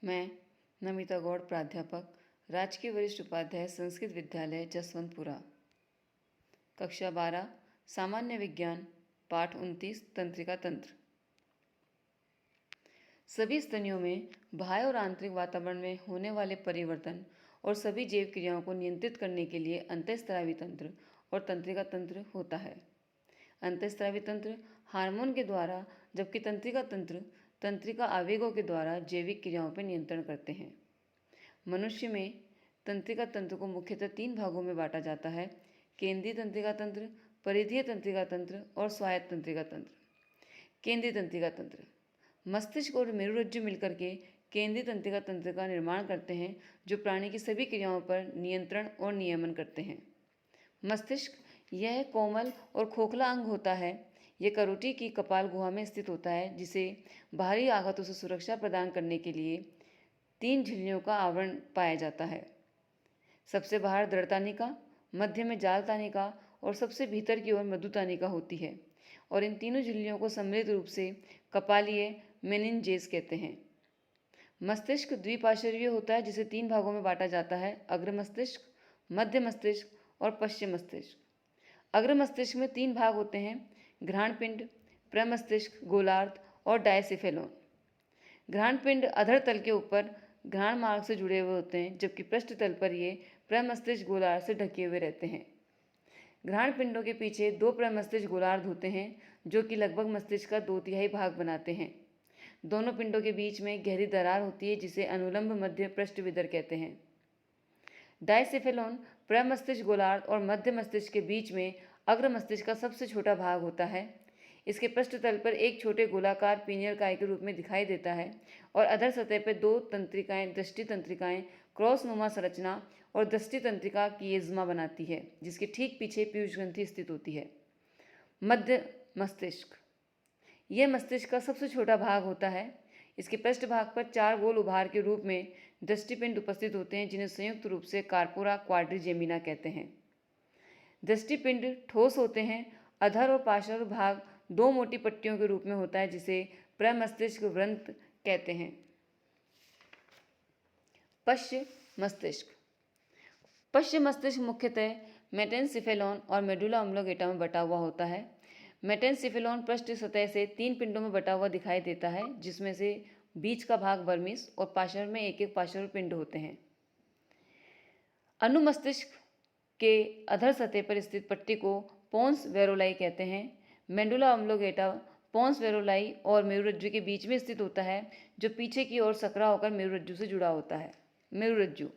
मैं नमिता गौड़, प्राध्यापक, राजकीय वरिष्ठ उपाध्याय, संस्कृत विद्यालय, जसवंतपुरा। कक्षा 12, सामान्य विज्ञान, पाठ 29, तंत्रिका तंत्र। सभी स्तनियों में बाह्य और आंतरिक वातावरण में होने वाले परिवर्तन और सभी जैव क्रियाओं को नियंत्रित करने के लिए अंतःस्रावी तंत्र और तंत्रिका तंत्र होता है। अंतःस्रावी तंत्र हार्मोन के द्वारा, जबकि तंत्रिका तंत्र तंत्रिका आवेगों के द्वारा जैविक क्रियाओं पर नियंत्रण करते हैं। मनुष्य में तंत्रिका तंत्र को मुख्यतः 3 भागों में बांटा जाता है: केंद्रीय तंत्रिका तंत्र, परिधीय तंत्रिका तंत्र और स्वायत्त तंत्रिका तंत्र। केंद्रीय तंत्रिका तंत्र: मस्तिष्क और मेरुरज्जु मिलकर के केंद्रीय तंत्रिका तंत्र का निर्माण करते हैं, जो प्राणी की सभी क्रियाओं पर नियंत्रण और नियमन करते हैं। मस्तिष्क यह कोमल और खोखला अंग होता है। यह करोटी की कपाल गुहा में स्थित होता है, जिसे बाहरी आघातों से सुरक्षा प्रदान करने के लिए 3 झिल्लियों का आवरण पाया जाता है। सबसे बाहर दृढ़ तानिका, मध्य में जाल तानिका और सबसे भीतर की ओर मृदु तानिका होती है, और इन तीनों झिल्लियों को सम्मिलित रूप से कपालीय मेनिनजेस कहते हैं। मस्तिष्क द्विपार्श्वीय होता है, जिसे 3 भागों में बांटा जाता है: अग्र मस्तिष्क, मध्य मस्तिष्क और पश्चिम मस्तिष्क। अग्र मस्तिष्क में 3 भाग होते हैं: घ्राण पिंड, प्रमस्तिष्क, गोलार्ध और डायसिफेलोन। घ्राण पिंड अधर तल के ऊपर घ्राण मार्ग से जुड़े हुए होते हैं, जबकि पृष्ठ तल पर ये प्रमस्तिष्क गोलार्ध से ढके हुए रहते हैं। घ्राण पिंडों के पीछे 2 प्रमस्तिष्क गोलार्ध होते हैं, जो कि लगभग मस्तिष्क का 2/3 भाग बनाते हैं। दोनों पिंडों के बीच में गहरी दरार होती है, जिसे अनुलंब मध्य पृष्ठविदर कहते हैं। डायसिफेलोन प्रमस्तिष्क गोलार्ध और मध्य मस्तिष्क के बीच में अग्र मस्तिष्क का सबसे छोटा भाग होता है। इसके पृष्ठतल पर एक छोटे गोलाकार पीनियल काय के रूप में दिखाई देता है, और अधर सतह पर 2 तंत्रिकाएं, दृष्टि तंत्रिकाएं क्रॉसनुमा संरचना और दृष्टि तंत्रिका किएज्मा बनाती है, जिसके ठीक पीछे पीयूष ग्रंथि स्थित होती है। मध्य मस्तिष्क यह मस्तिष्क का सबसे छोटा भाग होता है। इसके पृष्ठभाग पर 4 गोल उभार के रूप में दृष्टिपिंड उपस्थित होते हैं, जिन्हें संयुक्त रूप से कार्पोरा क्वाड्रिजेमिना कहते हैं। दृष्टिपिंड ठोस होते हैं। अधर और पार्श्व भाग 2 मोटी पट्टियों के रूप में होता है, जिसे प्रमस्तिष्क वृंत कहते हैं। पश्च मस्तिष्क पश्च मस्तिष्क मुख्यतः मेटेनसिफेलॉन और मेडुला ऑब्लोंगेटा में बटा हुआ होता है। मेटेनसिफेलॉन पृष्ठ सतह से 3 पिंडों में बटा हुआ दिखाई देता है, जिसमें से बीच का भाग वर्मिस और पार्श्व में एक एक पार्श्व पिंड होते हैं। अनुमस्तिष्क के अधर सतह पर स्थित पट्टी को पोन्स वेरोलाई कहते हैं। मेडुला ऑब्लोंगेटा पोन्स वेरोलाई और मेरुरज्जु के बीच में स्थित होता है, जो पीछे की ओर सकरा होकर मेरुरज्जु से जुड़ा होता है। मेरुरज्जु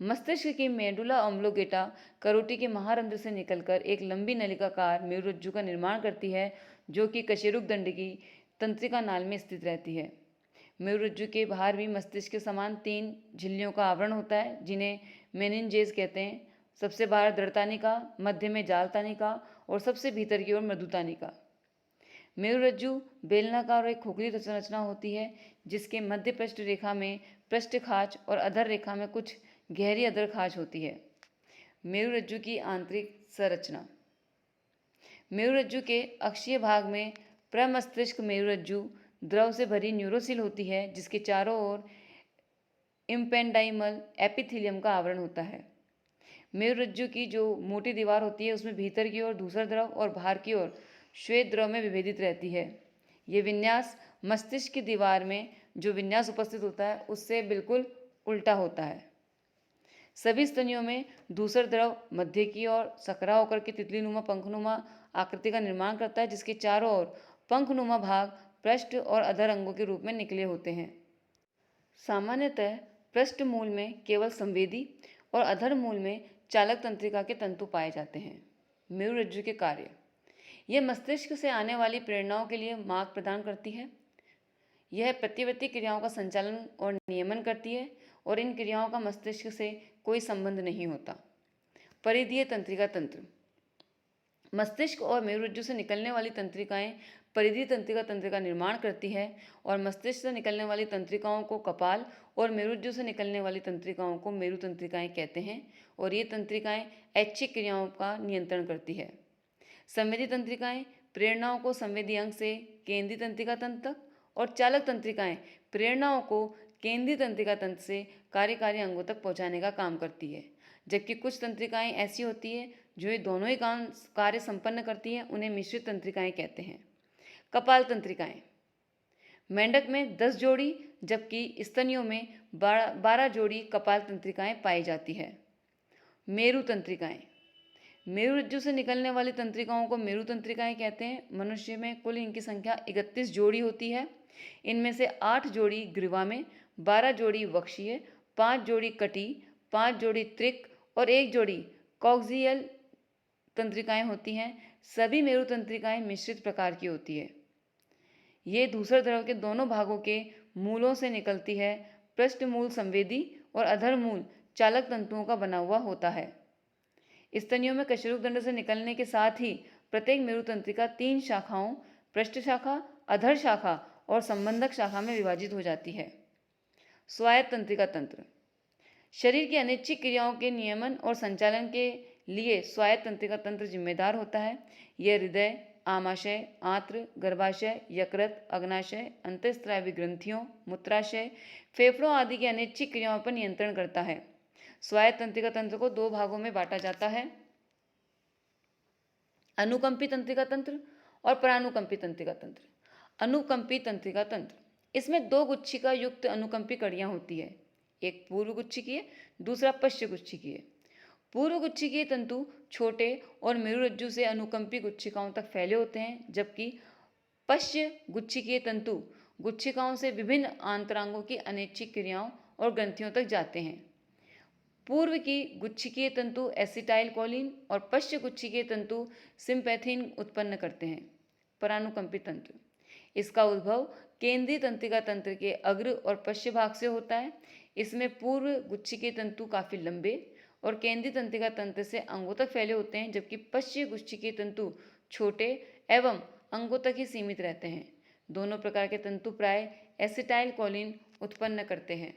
मस्तिष्क की मेडुला ऑब्लोंगेटा करोटी के महारंध्र से निकलकर एक लंबी नलिकाकार मेरुरज्जु का निर्माण करती है, जो कि कशेरुकदंड की तंत्रिका नाल में स्थित रहती है। मेरुरज्जु के बाहर भी मस्तिष्क के समान 3 झिल्लियों का आवरण होता है, जिन्हें मेनिनजेस कहते हैं। सबसे बाहर दृढ़ तानिका, मध्य में जाल तानिका और सबसे भीतर की ओर मृदु तानिका। मेरुरज्जु बेलनाकार और एक खोखली संरचना होती है, जिसके मध्य पृष्ठ रेखा में पृष्ठ खाच और अधर रेखा में कुछ गहरी अधर खाच होती है। मेरुरज्जु की आंतरिक संरचना। मेरुरज्जु के अक्षीय भाग में प्रमस्तिष्क मेरुरज्जु द्रव से भरी न्यूरोसिल होती है, जिसके चारों ओर इम्पेंडाइमल एपिथेलियम का आवरण होता है। मेरुरज्जु की जो मोटी दीवार होती है, उसमें भीतर की ओर धूसर द्रव और बाहर की ओर श्वेत द्रव में विभेदित रहती है। ये विन्यास मस्तिष्क की दीवार में जो विन्यास उपस्थित होता है, उससे बिल्कुल उल्टा होता है। सभी स्तनियों में धूसर द्रव मध्य की ओर सकरा होकर के तितलीनुमा पंखनुमा आकृति का निर्माण करता है, जिसके चारों ओर पंखनुमा भाग पृष्ठ और अधर अंगों के रूप में निकले होते हैं। सामान्यतः पृष्ठ मूल में केवल संवेदी और अधर मूल में चालक तंत्रिका के तंतु पाए जाते हैं। मेरुरज्जु के कार्य। यह मस्तिष्क से आने वाली प्रेरणाओं के लिए मार्ग प्रदान करती है। यह प्रतिवर्ती क्रियाओं का संचालन और नियमन करती है, और इन क्रियाओं का मस्तिष्क से कोई संबंध नहीं होता। परिधीय तंत्रिका तंत्र। मस्तिष्क और मेरुरज्जु से निकलने वाली तंत्रिकाएं परिधीय तंत्रिका तंत्र का निर्माण करती है, और मस्तिष्क से निकलने वाली तंत्रिकाओं को कपाल और मेरुरज्जु से निकलने वाली तंत्रिकाओं को मेरु तंत्रिकाएं कहते हैं, और ये तंत्रिकाएं ऐच्छिक क्रियाओं का नियंत्रण करती है। संवेदी तंत्रिकाएं प्रेरणाओं को संवेदी अंग से केंद्रीय तंत्रिका तंत्र तक, और चालक तंत्रिकाएं प्रेरणाओं को केंद्रीय तंत्रिका तंत्र से कार्यकारी अंगों तक पहुंचाने का काम करती है, जबकि कुछ तंत्रिकाएं ऐसी होती है जो ये दोनों ही काम कार्य संपन्न करती हैं, उन्हें मिश्रित तंत्रिकाएं कहते हैं। कपाल तंत्रिकाएं। मेंढक में 10 जोड़ी जबकि स्तनियों में 12 जोड़ी कपाल तंत्रिकाएं पाई जाती है। मेरु तंत्रिकाएं। मेरु रज्जु से निकलने वाली तंत्रिकाओं को मेरु तंत्रिकाएं कहते हैं। मनुष्य में कुल इनकी संख्या 31 जोड़ी होती है। इनमें से 8 जोड़ी ग्रीवा में, 12 जोड़ी वक्षीय, 5 जोड़ी कटी, 5 जोड़ी त्रिक और 1 जोड़ी कॉक्सियल तंत्रिकाएं होती हैं। सभी मेरु तंत्रिकाएं मिश्रित प्रकार की होती है। ये धूसर द्रव के दोनों भागों के मूलों से निकलती है। पृष्ठ मूल संवेदी और अधर मूल चालक तंतुओं का बना हुआ होता है। स्तनियों में कशेरुक दंड से निकलने के साथ ही प्रत्येक मेरु तंत्रिका 3 शाखाओं पृष्ठ शाखा, अधर शाखा और संबंधक शाखा में विभाजित हो जाती है। स्वायत्त तंत्रिका तंत्र। शरीर की अनैच्छिक क्रियाओं के नियमन और संचालन के लिए स्वायत्त तंत्रिका तंत्र जिम्मेदार होता है। यह हृदय, आमाशय, आंत्र, गर्भाशय, यकृत, अग्नाशय, अंतःस्रावी ग्रंथियों, मूत्राशय, फेफड़ों आदि की अनैच्छिक क्रियाओं पर नियंत्रण करता है। स्वायत्त तंत्रिका तंत्र को 2 भागों में बांटा जाता है, अनुकंपी तंत्रिका तंत्र और परानुकंपी तंत्रिका तंत्र। अनुकंपी तंत्रिका तंत्र, इसमें 2 गुच्छिका युक्त अनुकंपी कड़ियां होती है। एक पूर्व गुच्छिकीय, दूसरा पश्च गुच्छिकीय। पूर्व गुच्छिकीय तंतु छोटे और मेरुरज्जु से अनुकंपी गुच्छिकाओं तक फैले होते हैं, जबकि पश्च गुच्छिकीय तंतु गुच्छिकाओं से विभिन्न आंतरांगों की अनैच्छिक क्रियाओं और ग्रंथियों तक जाते हैं। पूर्व की गुच्छिकीय तंतु एसिटाइल कोलिन और पश्च गुच्छिकीय तंतु सिम्पैथीन उत्पन्न करते हैं। परानुकंपी तंत्र, इसका उद्भव केंद्रीय तंत्रिका तंत्र के अग्र और पश्च भाग से होता है। इसमें पूर्व गुच्छिकीय तंतु काफी लंबे और केंद्रीय तंत्रिका तंत्र से अंगों तक फैले होते हैं, जबकि पश्च गुच्छिकीय तंतु छोटे एवं अंगों तक ही सीमित रहते हैं। दोनों प्रकार के तंतु प्राय एसिटाइल कोलिन उत्पन्न करते हैं।